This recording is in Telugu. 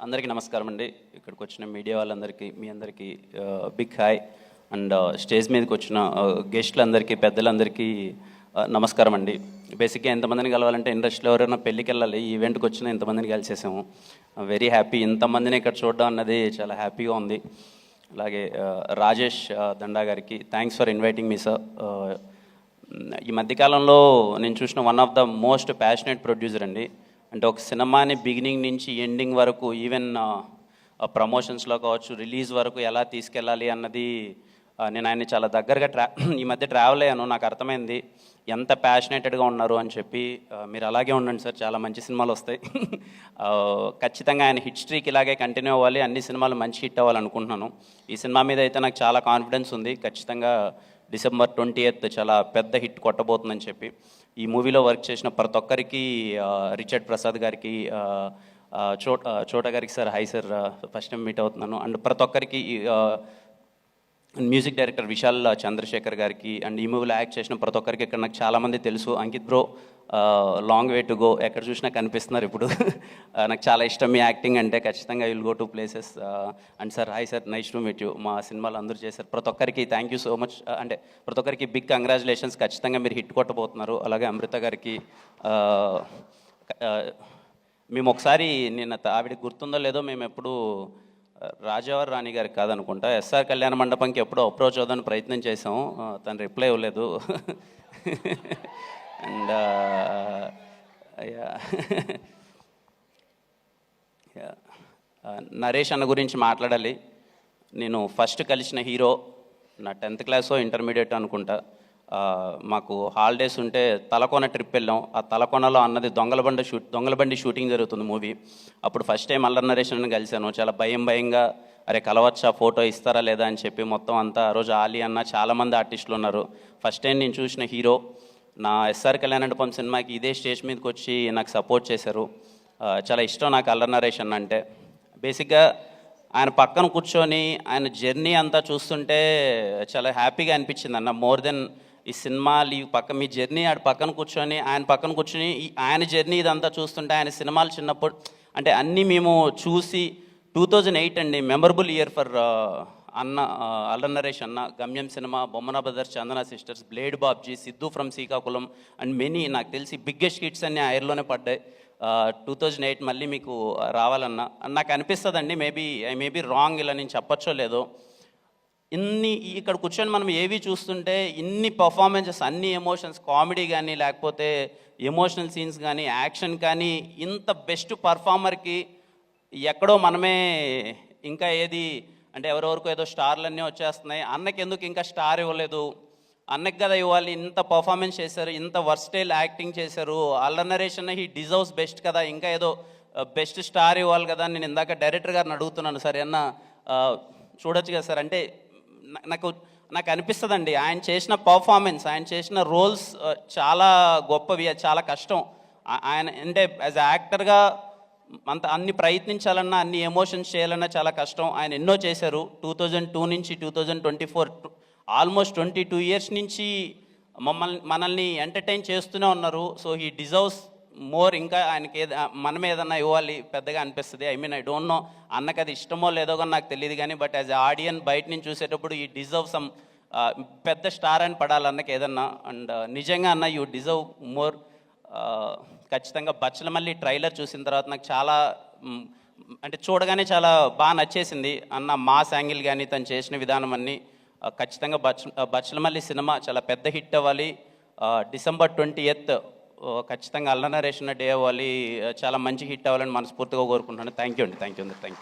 అందరికీ నమస్కారం అండి. ఇక్కడికి వచ్చిన మీడియా వాళ్ళందరికీ మీ అందరికీ బిగ్ హాయ్. అండ్ స్టేజ్ మీదకి వచ్చిన గెస్టులందరికీ పెద్దలందరికీ నమస్కారం అండి. బేసిక్గా ఎంతమందిని కలవాలంటే ఇండస్ట్రీలో ఎవరైనా పెళ్ళికి వెళ్ళాలి, ఈవెంట్కి వచ్చిన ఇంతమందిని కలిసేసాము. Very happy. ఇంతమందిని ఇక్కడ చూడడం అన్నది చాలా హ్యాపీగా ఉంది. అలాగే రాజేష్ దండా గారికి thanks for inviting me sir. ఈ మధ్యకాలంలో నేను చూసిన one of the most passionate producer అండి. అంటే ఒక సినిమాని బిగినింగ్ నుంచి ఎండింగ్ వరకు, ఈవెన్ ప్రమోషన్స్లో కావచ్చు, రిలీజ్ వరకు ఎలా తీసుకెళ్ళాలి అన్నది నేను ఆయన్ని చాలా దగ్గరగా ఈ మధ్య ట్రావెల్ అయ్యాను. నాకు అర్థమైంది ఎంత ప్యాషనేటెడ్గా ఉన్నారు అని చెప్పి. మీరు అలాగే ఉండండి సార్, చాలా మంచి సినిమాలు వస్తాయి. ఖచ్చితంగా ఆయన హిట్ స్ట్రీక్ ఇలాగే కంటిన్యూ అవ్వాలి, అన్ని సినిమాలు మంచి హిట్ అవ్వాలనుకుంటున్నాను. ఈ సినిమా మీద అయితే నాకు చాలా కాన్ఫిడెన్స్ ఉంది. ఖచ్చితంగా December 20th చాలా పెద్ద హిట్ కొట్టబోతుందని చెప్పి. ఈ మూవీలో వర్క్ చేసిన ప్రతి ఒక్కరికి, రిచర్డ్ ప్రసాద్ గారికి, చోట గారికి sir hi sir, first time meet అవుతున్నాను. అండ్ ప్రతి ఒక్కరికి, మ్యూజిక్ డైరెక్టర్ విశాల్ చంద్రశేఖర్ గారికి, అండ్ ఈ మూవీలో యాక్ట్ చేసిన ప్రతి ఒక్కరికి ఇక్కడ నాకు చాలామంది తెలుసు. Ankit bro, long way to go, ఎక్కడ చూసినా కనిపిస్తున్నారు ఇప్పుడు. నాకు చాలా ఇష్టం మీ యాక్టింగ్ అంటే. ఖచ్చితంగా will go to places. And sir hi sir, nice to meet you. మా సినిమాలు అందరూ చేశారు. ప్రతి ఒక్కరికి థ్యాంక్ యూ సో మచ్. అంటే ప్రతి ఒక్కరికి బిగ్ కంగ్రాచులేషన్స్. ఖచ్చితంగా మీరు హిట్ కొట్టబోతున్నారు. అలాగే అమృత గారికి, మేము ఒకసారి నిన్న ఆవిడకి గుర్తుందో లేదో, మేము ఎప్పుడు రాజావారి రాణి గారికి కాదనుకుంటా, ఎస్ఆర్ కళ్యాణ మండపంకి ఎప్పుడో అప్రోచ్ అవుదాని ప్రయత్నం చేసాము. తను రిప్లై ఇవ్వలేదు. అండ్ నరేష్ అన్న గురించి మాట్లాడాలి. నేను ఫస్ట్ కలిసిన హీరో నా 10th క్లాసో ఇంటర్మీడియట్ అనుకుంటా. మాకు హాలిడేస్ ఉంటే తలకోన ట్రిప్ వెళ్ళాం. ఆ తలకోనలో అన్నది దొంగలబండి షూటింగ్ జరుగుతుంది మూవీ. అప్పుడు ఫస్ట్ టైం అల్లరి నరేష్ అన్న కలిశాను. చాలా భయంగా, అరే కలవచ్చా, ఫోటో ఇస్తారా లేదా అని చెప్పి మొత్తం అంతా. ఆ రోజు ఆలీ అన్న, చాలామంది ఆర్టిస్టులు ఉన్నారు. ఫస్ట్ టైం నేను చూసిన హీరో. నా ఎస్ఆర్ కళ్యాణ మండపం సినిమాకి ఇదే స్టేజ్ మీదకి వచ్చి నాకు సపోర్ట్ చేశారు. చాలా ఇష్టం నాకు అల్లరి నరేష్ అన్న అంటే. బేసిక్గా ఆయన పక్కన కూర్చొని ఆయన జర్నీ అంతా చూస్తుంటే చాలా హ్యాపీగా అనిపించింది అన్న. మోర్ దెన్ ఈ సినిమా లీవ్ పక్క, మీ జర్నీ ఆడ పక్కన కూర్చొని, ఆయన పక్కన కూర్చొని ఆయన జర్నీ ఇదంతా చూస్తుంటే, ఆయన సినిమాలు చిన్నప్పుడు అంటే అన్నీ మేము చూసి 2008 అండి మెమరబుల్ ఇయర్ ఫర్ అన్న, అల్లరి నరేష్ అన్న. గమ్యం cinema, Bommana brothers, Chandana sisters, blade Babji, Siddhu from Srikakulam and many, నాకు తెలిసి బిగ్గెస్ట్ హిట్స్ అన్నీ ఆ ఇయర్లోనే పడ్డాయి. 2008 మళ్ళీ మీకు రావాలన్నా నాకు అనిపిస్తుందండి. ఐ మేబీ రాంగ్, ఇలా నేను చెప్పచ్చో లేదో. ఇక్కడ కూర్చొని మనం ఏవి చూస్తుంటే ఇన్ని పర్ఫార్మెన్సెస్, అన్ని ఎమోషన్స్, కామెడీ కానీ లేకపోతే ఎమోషనల్ సీన్స్ కానీ యాక్షన్ కానీ, ఇంత బెస్ట్ పర్ఫార్మర్కి ఎక్కడో మనమే ఇంకా ఏది అంటే ఎవరెవరికో ఏదో స్టార్లన్నీ వచ్చేస్తున్నాయి, అన్నకి ఎందుకు ఇంకా స్టార్ ఇవ్వలేదు, అన్నకి కదా ఇవ్వాలి, ఇంత పర్ఫార్మెన్స్ చేశారు, ఇంత వర్స్టైల్ యాక్టింగ్ చేశారు, అల్లరి నరేష్ అన్న హీ డిజర్వ్స్ బెస్ట్ కదా, ఇంకా ఏదో బెస్ట్ స్టార్ ఇవ్వాలి కదా అని నేను ఇందాక డైరెక్టర్ గారిని అడుగుతున్నాను. సరే అన్న చూడొచ్చు కదా సార్ అంటే. నాకు అనిపిస్తుందండి ఆయన చేసిన పర్ఫార్మెన్స్, ఆయన చేసిన రోల్స్ చాలా గొప్పవి, చాలా కష్టం. ఆయన అంటే యాజ్ యాక్టర్గా అన్ని ప్రయత్నించాలన్నా, అన్ని ఎమోషన్స్ చేయాలన్నా చాలా కష్టం. ఆయన ఎన్నో చేశారు. 2002 నుంచి 2024, ఆల్మోస్ట్ 22 years నుంచి మనల్ని ఎంటర్టైన్ చేస్తూనే ఉన్నారు. So he deserves more. ఇంకా ఆయనకి మనం ఏదన్నా ఇవ్వాలి పెద్దగా అనిపిస్తుంది. ఐ డోంట్ నో అన్నకి అది ఇష్టమో లేదో కానీ నాకు తెలియదు కానీ, బట్ యాజ్ ఆడియన్ బయట నుంచి చూసేటప్పుడు ఈ డిజర్వ్ సమ్ పెద్ద స్టార్ అని పడాలి అన్నకి ఏదన్నా. అండ్ నిజంగా అన్న యూ డిజర్వ్ మోర్. ఖచ్చితంగా బచ్చలమల్లి ట్రైలర్ చూసిన తర్వాత నాకు చాలా అంటే చూడగానే చాలా బాగా నచ్చేసింది అన్న. మాస్ యాంగిల్ కానీ తను చేసిన విధానం అన్నీ. ఖచ్చితంగా బచ్చలమల్లి సినిమా చాలా పెద్ద హిట్ అవ్వాలి. December 20th ఖచ్చితంగా అల్లరి నరేష్ డే అవ్వాలి, చాలా మంచి హిట్ అవ్వాలని మనస్ఫూర్తిగా కోరుకుంటున్నాను. థ్యాంక్ యూ అండి.